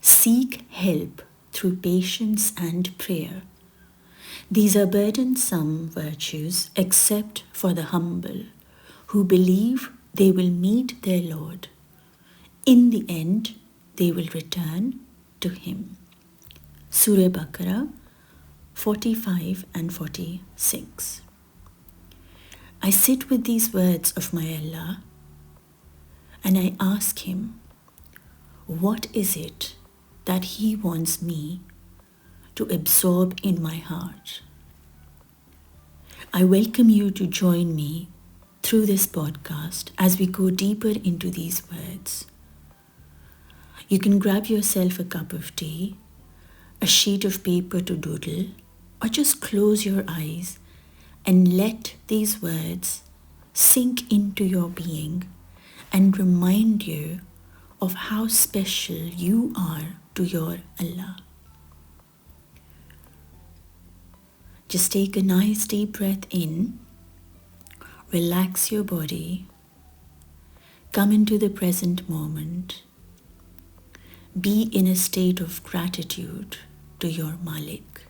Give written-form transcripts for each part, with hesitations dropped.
Seek help through patience and prayer. These are burdensome virtues except for the humble, who believe they will meet their Lord. In the end, they will return to Him. Surah Baqarah 45 and 46. I sit with these words of my Allah and I ask Him, what is it that He wants me to absorb in my heart? I welcome you to join me through this podcast as we go deeper into these words. You can grab yourself a cup of tea, a sheet of paper to doodle, or just close your eyes and let these words sink into your being and remind you of how special you are to your Allah. Just take a nice deep breath in, relax your body, come into the present moment, be in a state of gratitude to your Malik.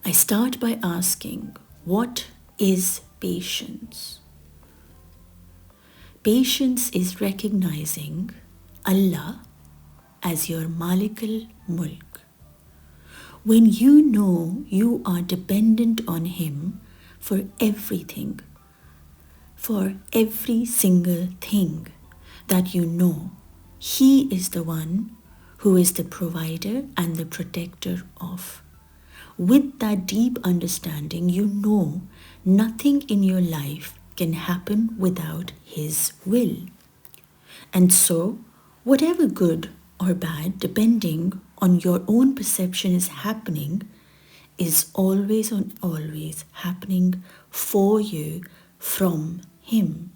I start by asking, what is patience? Patience is recognizing Allah as your Malikul Mulk. When you know you are dependent on Him for everything, for every single thing that you know, He is the one who is the provider and the protector of. With that deep understanding, you know nothing in your life can happen without His will. And so, whatever good or bad, depending on your own perception, is happening, is always and always happening for you from Him.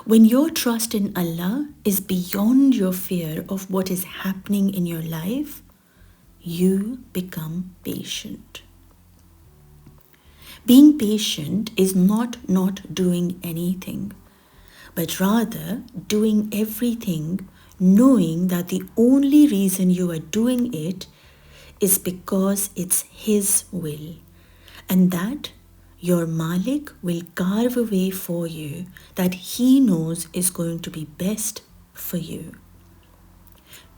When your trust in Allah is beyond your fear of what is happening in your life, you become patient. Being patient is not doing anything, but rather doing everything knowing that the only reason you are doing it is because it's His will, and that your Malik will carve a way for you that He knows is going to be best for you.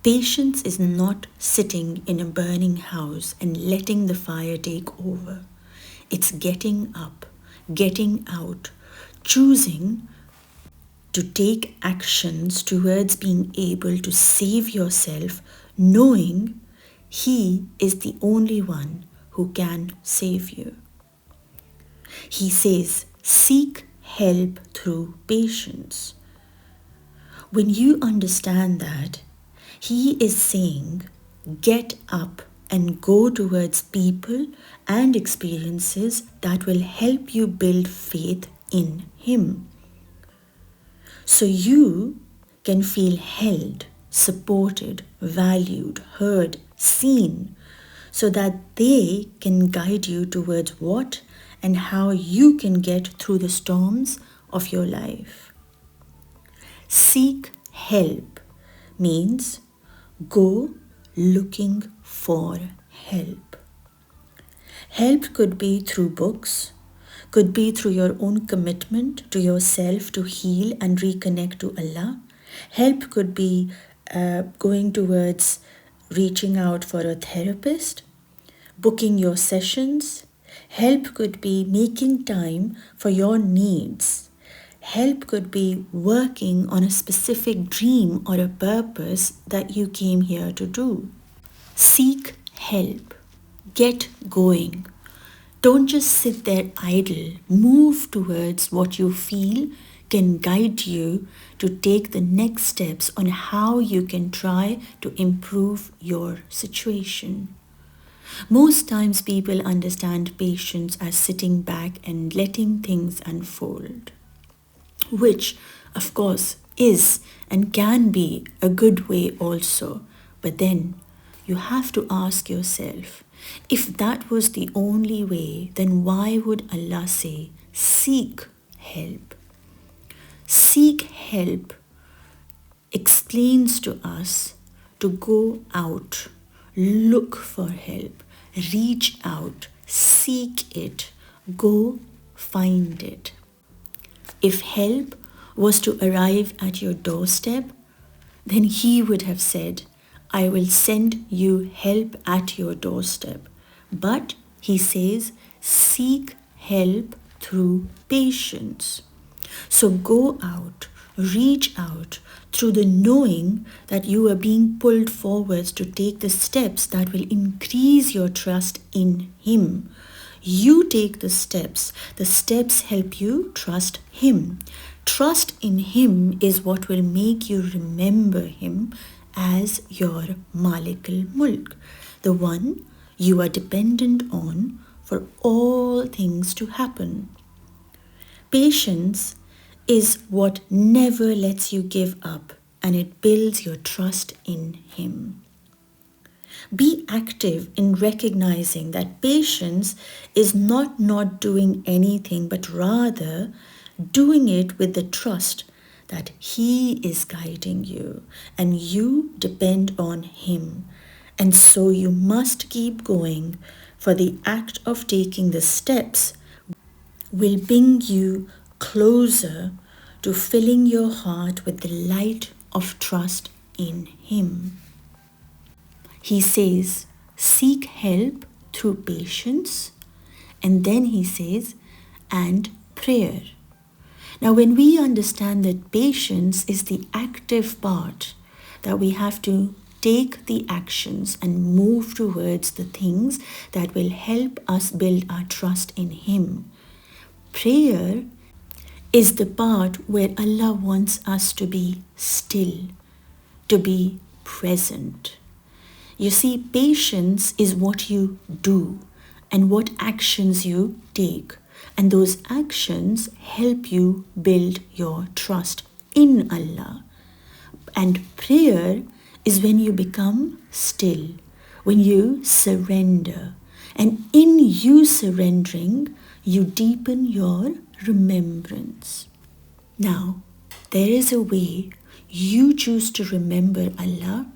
Patience is not sitting in a burning house and letting the fire take over. It's getting up, getting out, choosing to take actions towards being able to save yourself, knowing He is the only one who can save you. He says, seek help through patience. When you understand that, He is saying, get up and go towards people and experiences that will help you build faith in Him. So you can feel held, supported, valued, heard, seen, so that they can guide you towards what and how you can get through the storms of your life. Seek help means go looking for help. Help could be through books, could be through your own commitment to yourself to heal and reconnect to Allah. Help could be going towards reaching out for a therapist, booking your sessions. Help could be making time for your needs. Help could be working on a specific dream or a purpose that you came here to do. Seek help. Get going. Don't just sit there idle. Move towards what you feel can guide you to take the next steps on how you can try to improve your situation. Most times people understand patience as sitting back and letting things unfold, which of course is and can be a good way also. But then you have to ask yourself, if that was the only way, then why would Allah say, seek help? Seek help explains to us to go out, look for help, reach out, seek it, go find it. If help was to arrive at your doorstep, then he would have said, I will send you help at your doorstep. But he says, seek help through patience. So go out, reach out through the knowing that you are being pulled forwards to take the steps that will increase your trust in him. You take the steps help you trust him. Trust in him is what will make you remember him as your Malik al-Mulk, the one you are dependent on for all things to happen. Patience is what never lets you give up, and it builds your trust in him. Be active in recognizing that patience is not doing anything, but rather doing it with the trust that he is guiding you and you depend on him. And so you must keep going, for the act of taking the steps will bring you closer to filling your heart with the light of trust in him. He says, seek help through patience, and then he says, and prayer. Now, when we understand that patience is the active part, that we have to take the actions and move towards the things that will help us build our trust in him. Prayer is the part where Allah wants us to be still, to be present. You see, patience is what you do and what actions you take. And those actions help you build your trust in Allah. And prayer is when you become still, when you surrender. And in you surrendering, you deepen your remembrance. Now, there is a way you choose to remember Allah,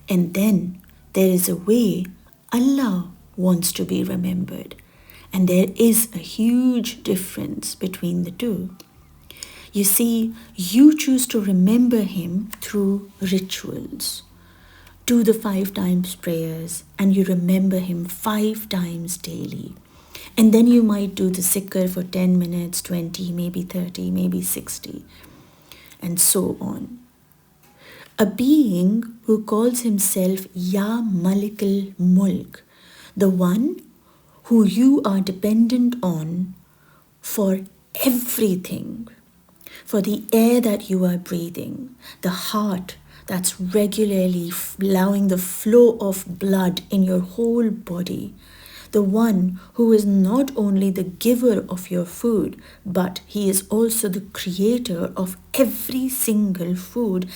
and then there is a way Allah wants to be remembered. And there is a huge difference between the two. You see, you choose to remember him through rituals. Do the 5 times prayers and you remember him 5 times daily. And then you might do the zikr for 10 minutes, 20, maybe 30, maybe 60, and so on. A being who calls himself Ya Malik al-Mulk, the one who you are dependent on for everything, for the air that you are breathing, the heart that's regularly allowing the flow of blood in your whole body, the one who is not only the giver of your food, but he is also the creator of every single food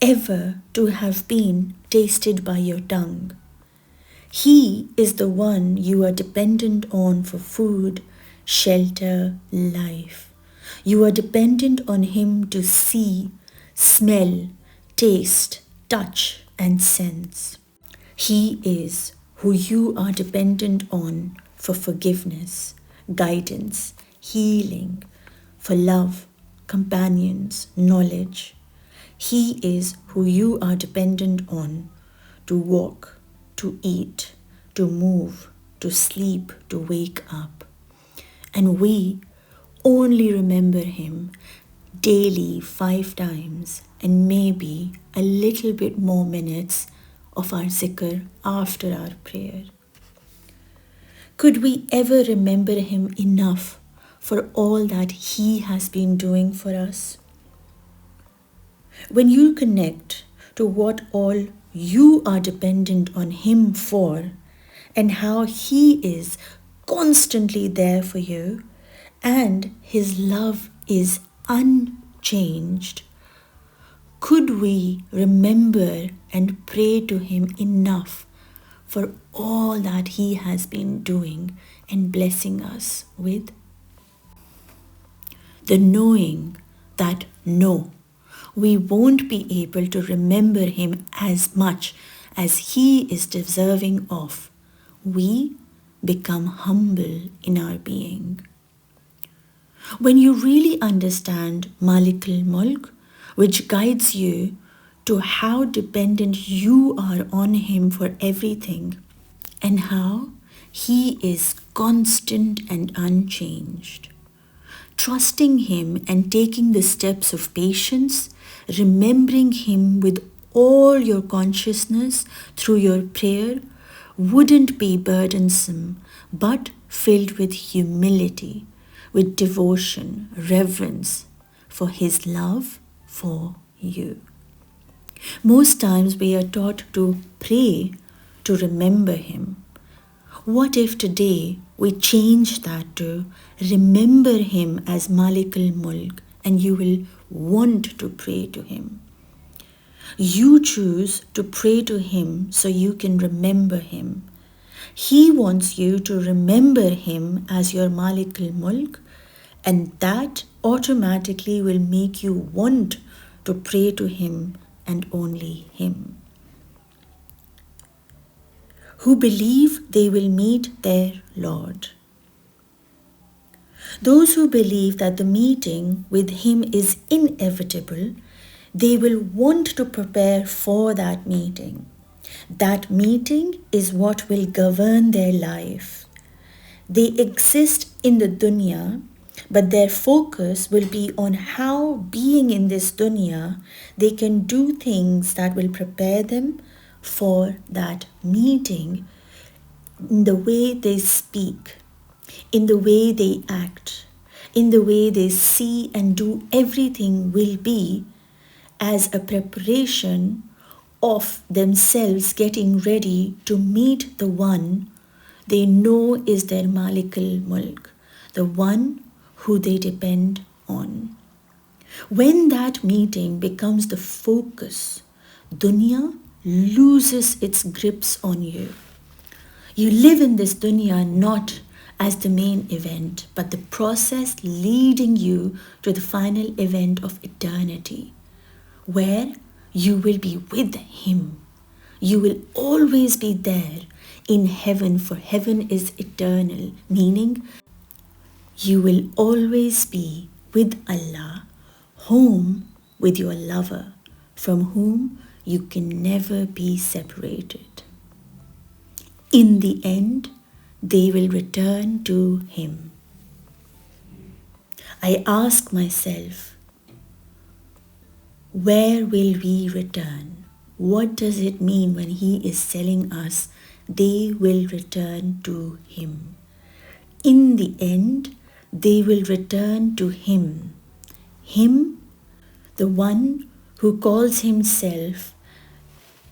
ever to have been tasted by your tongue. He is the one you are dependent on for food, shelter, life. You are dependent on him to see, smell, taste, touch, and sense. He is who you are dependent on for forgiveness, guidance, healing, for love, companions, knowledge. He is who you are dependent on to walk, to eat, to move, to sleep, to wake up. And we only remember him daily 5 times and maybe a little bit more minutes of our zikr after our prayer. Could we ever remember him enough for all that he has been doing for us? When you connect to what all you are dependent on him for and how he is constantly there for you and his love is unchanged, could we remember and pray to him enough for all that he has been doing and blessing us with? The knowing that no, we won't be able to remember him as much as he is deserving of, we become humble in our being. When you really understand Malik al-Mulk, which guides you to how dependent you are on him for everything and how he is constant and unchanged, trusting him and taking the steps of patience, remembering him with all your consciousness through your prayer wouldn't be burdensome but filled with humility, with devotion, reverence for his love for you. Most times we are taught to pray to remember him. What if today we change that to remember him as Malik al-Mulk, and you will want to pray to him? You choose to pray to him so you can remember him. He wants you to remember him as your Malik al-Mulk, and that automatically will make you want to pray to him and only him. Who believe they will meet their Lord. Those who believe that the meeting with him is inevitable, they will want to prepare for that meeting. That meeting is what will govern their life. They exist in the dunya, but their focus will be on how, being in this dunya, they can do things that will prepare them for that meeting, in the way they speak, in the way they act, in the way they see and do everything will be as a preparation of themselves getting ready to meet the one they know is their Malik al-Mulk, the one who they depend on. When that meeting becomes the focus, dunya loses its grips on you. You live in this dunya not as the main event, but the process leading you to the final event of eternity, where you will be with him. You will always be there in heaven, for heaven is eternal, meaning you will always be with Allah, home with your lover, from whom you can never be separated. In the end, they will return to him. I ask myself, where will we return? What does it mean when he is telling us they will return to him? In the end, they will return to him. Him, the one who calls himself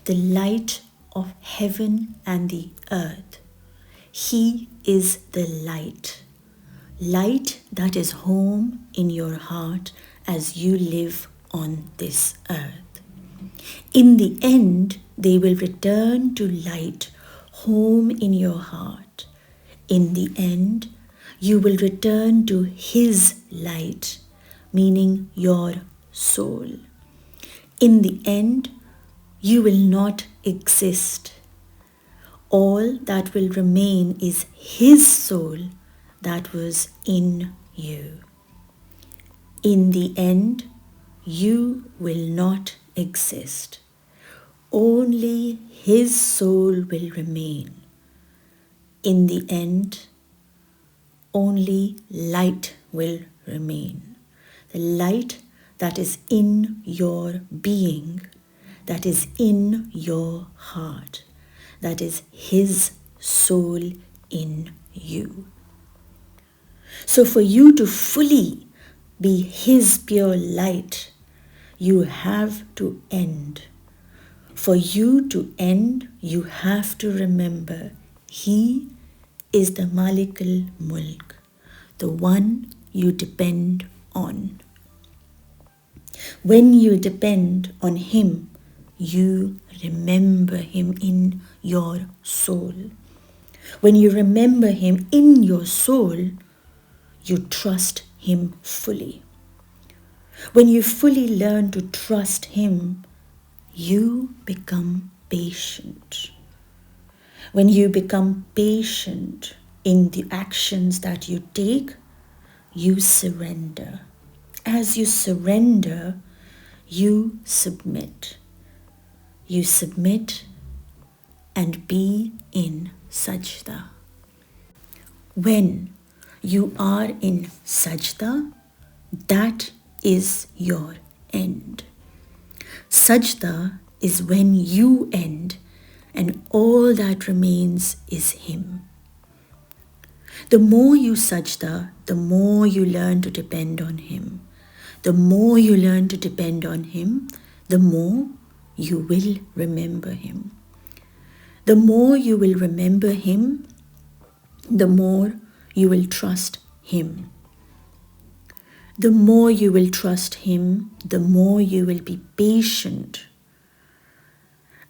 the light of heaven and the earth. He is the light. Light that is home in your heart as you live on this earth. In the end, they will return to light, home in your heart. In the end, you will return to his light, meaning your soul. In the end, you will not exist. All that will remain is his soul that was in you. In the end, you will not exist. Only his soul will remain. In the end, only light will remain. The light that is in your being, that is in your heart, that is his soul in you. So for you to fully be his pure light, you have to end. For you to end, you have to remember he is the Malik al-Mulk, the one you depend on. When you depend on him, you remember him in your soul. When you remember him in your soul, you trust him fully. When you fully learn to trust Him, you become patient. When you become patient in the actions that you take, you surrender. As you surrender, you submit. You submit and be in Sajda. When you are in Sajda, that is your end. Sajda is when you end and all that remains is Him. The more you sajda, the more you learn to depend on Him. The more you learn to depend on Him, the more you will remember Him. The more you will remember Him, the more you will trust Him. The more you will trust Him, the more you will be patient.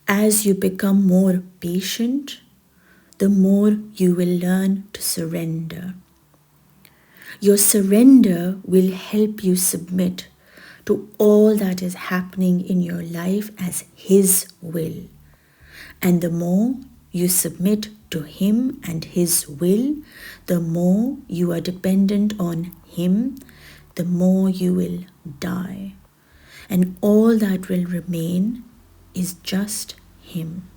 As you become more patient, the more you will learn to surrender. Your surrender will help you submit to all that is happening in your life as His will. And the more you submit to Him and His will, the more you are dependent on Him, the more you will die. And all that will remain is just Him.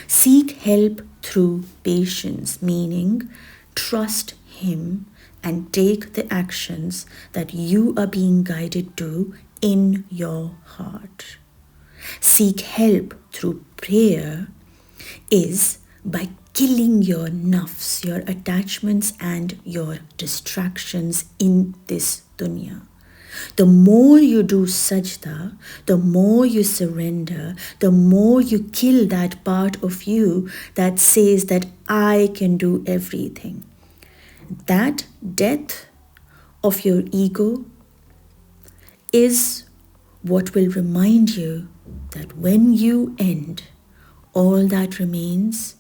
Seek help through patience, meaning trust Him and take the actions that you are being guided to in your heart. Seek help through prayer is by killing your nafs, your attachments and your distractions in this dunya. The more you do sajda, the more you surrender, the more you kill that part of you that says that I can do everything. That death of your ego is what will remind you that when you end, all that remains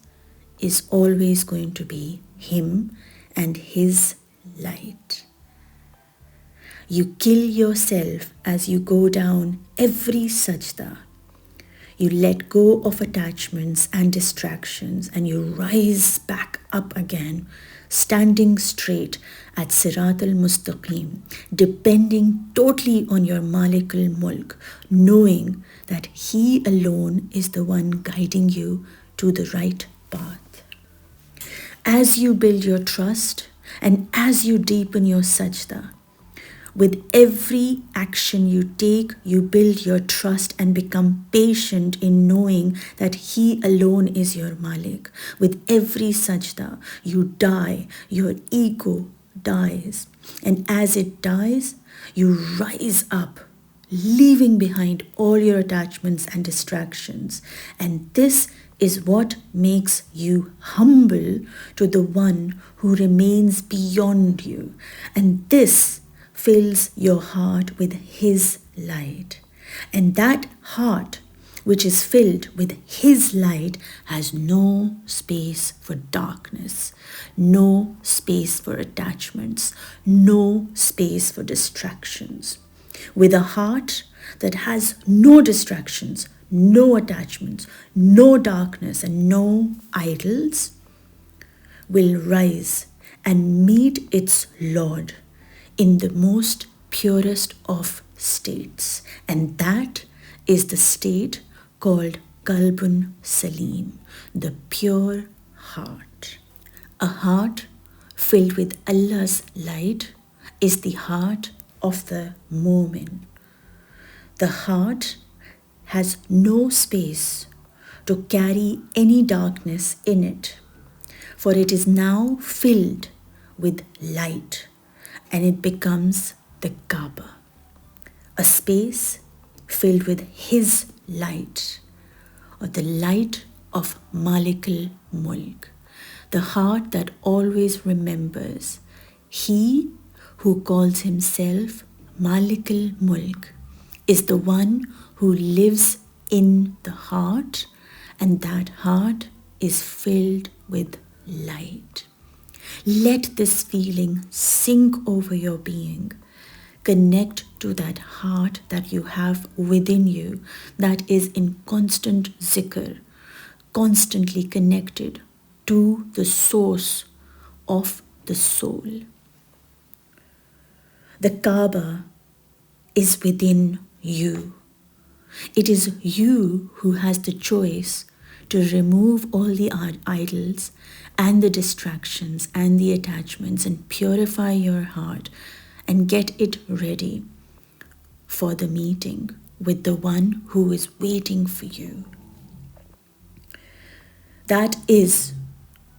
is always going to be Him and His light. You kill yourself as you go down every sajda. You let go of attachments and distractions and you rise back up again, standing straight at Sirat al-Mustaqim, depending totally on your Malik al-Mulk, knowing that He alone is the one guiding you to the right path. As you build your trust and as you deepen your sajda, with every action you take, you build your trust and become patient in knowing that He alone is your Malik. With every sajda, you die, your ego dies. And as it dies, you rise up, leaving behind all your attachments and distractions. And this is what makes you humble to the one who remains beyond you. And this fills your heart with His light. And that heart which is filled with His light has no space for darkness, no space for attachments, no space for distractions. With a heart that has no distractions, no attachments, no darkness, and no idols, will rise and meet its Lord in the most purest of states. And that is the state called Qalbun Salim, the pure heart. A heart filled with Allah's light is the heart of the Mu'min. The heart has no space to carry any darkness in it, for it is now filled with light, and it becomes the Kaaba, a space filled with His light, or the light of Malik al-Mulk, the heart that always remembers. He who calls himself Malik al-Mulk is the one who lives in the heart, and that heart is filled with light. Let this feeling sink over your being. Connect to that heart that you have within you that is in constant zikr, constantly connected to the source of the soul. The Kaaba is within you. It is you who has the choice to remove all the idols and the distractions and the attachments and purify your heart and get it ready for the meeting with the one who is waiting for you. That is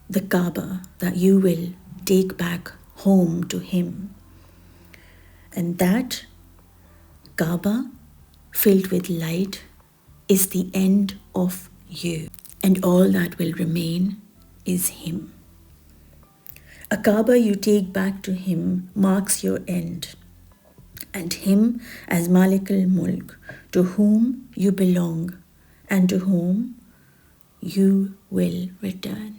the Kaaba that you will take back home to him. And that Kaaba filled with light is the end of you, and all that will remain is him. A Kaaba you take back to him marks your end, and him as Malik al-Mulk, to whom you belong and to whom you will return.